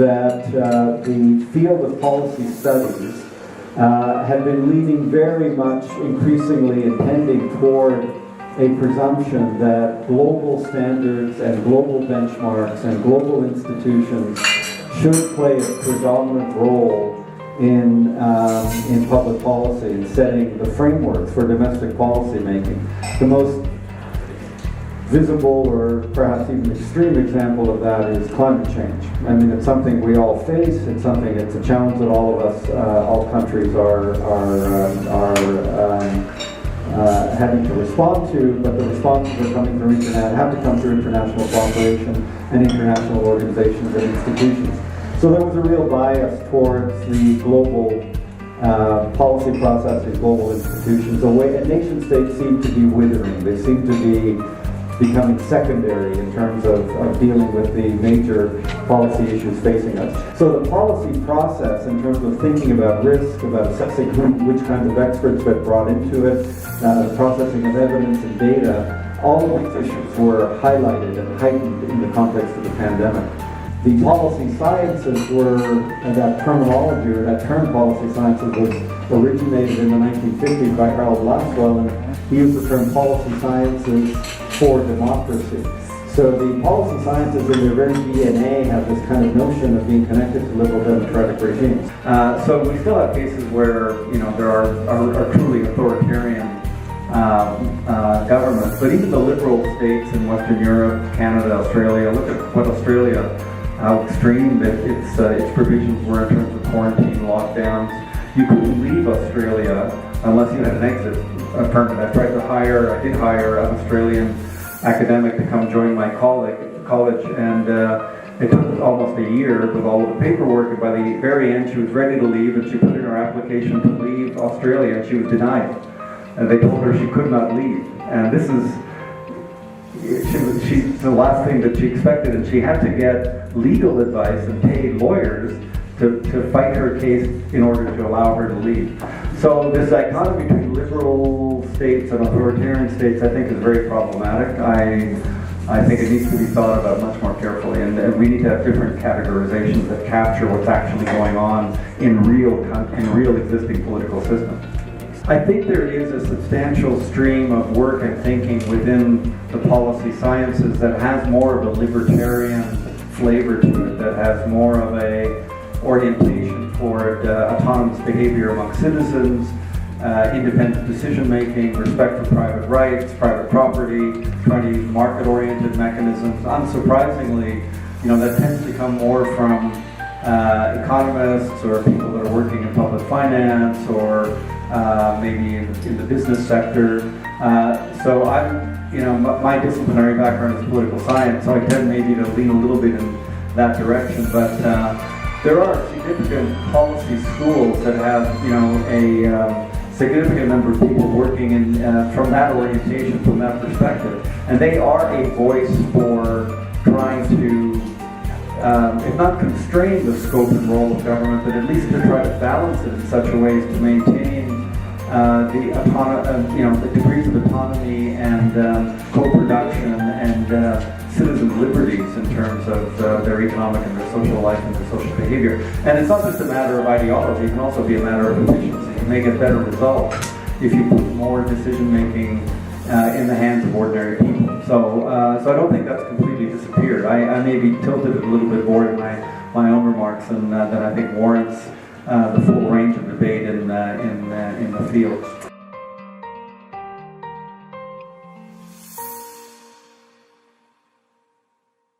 that the field of policy studies had been leaning very much increasingly and tending toward a presumption that global standards and global benchmarks and global institutions should play a predominant role in public policy and setting the frameworks for domestic policy making. The most visible or perhaps even extreme example of that is climate change. I mean, it's something we all face. It's a challenge that all of us, all countries are having to respond to, but the responses are coming from have to come through international cooperation and international organizations and institutions. So there was a real bias towards the global policy processes, global institutions. The way nation states seem to be withering. They seem to be becoming secondary in terms of dealing with the major policy issues facing us. So the policy process in terms of thinking about risk, about assessing which kinds of experts get brought into it, the processing of evidence and data, all of these issues were highlighted and heightened in the context of the pandemic. The policy sciences were, that terminology or that term policy sciences was originated in the 1950s by Harold Lasswell, and he used the term policy sciences for democracy. So the policy sciences in their very DNA have this kind of notion of being connected to liberal democratic regimes. So we still have cases where there are truly authoritarian governments, but even the liberal states in Western Europe, Canada, Australia, look at what Australia, how extreme its provisions were in terms of quarantine lockdowns. You couldn't leave Australia unless you had an exit permit. I did hire an Australian academic to come join my college, and it took almost a year with all of the paperwork, and by the very end she was ready to leave, and she put in her application to leave Australia, and she was denied. And they told her she could not leave. And this is the last thing that she expected, and she had to get legal advice and pay lawyers to fight her case in order to allow her to leave. So this dichotomy between liberal states and authoritarian states, I think, is very problematic. I think it needs to be thought about much more carefully, and we need to have different categorizations that capture what's actually going on in real existing political systems. I think there is a substantial stream of work and thinking within the policy sciences that has more of a libertarian flavor to it, that has more of a orientation toward autonomous behavior among citizens, independent decision-making, respect for private rights, private property, trying to use market-oriented mechanisms. Unsurprisingly, that tends to come more from economists or people that are working in public finance or maybe in the business sector. So my disciplinary background is political science, so I tend maybe to lean a little bit in that direction. But there are significant policy schools that have, a significant number of people working in from that orientation, from that perspective, and they are a voice for trying to, if not constrain the scope and role of government, but at least to try to balance it in such a way as to maintain the degrees of autonomy and co-production and citizen liberties in terms of their economic and their social life and their social behavior. And it's not just a matter of ideology, it can also be a matter of efficiency. You may get better results if you put more decision-making in the hands of ordinary people. So I don't think that's completely disappeared. I may be tilted a little bit more in my own remarks than I think warrants the full range of debate in the field.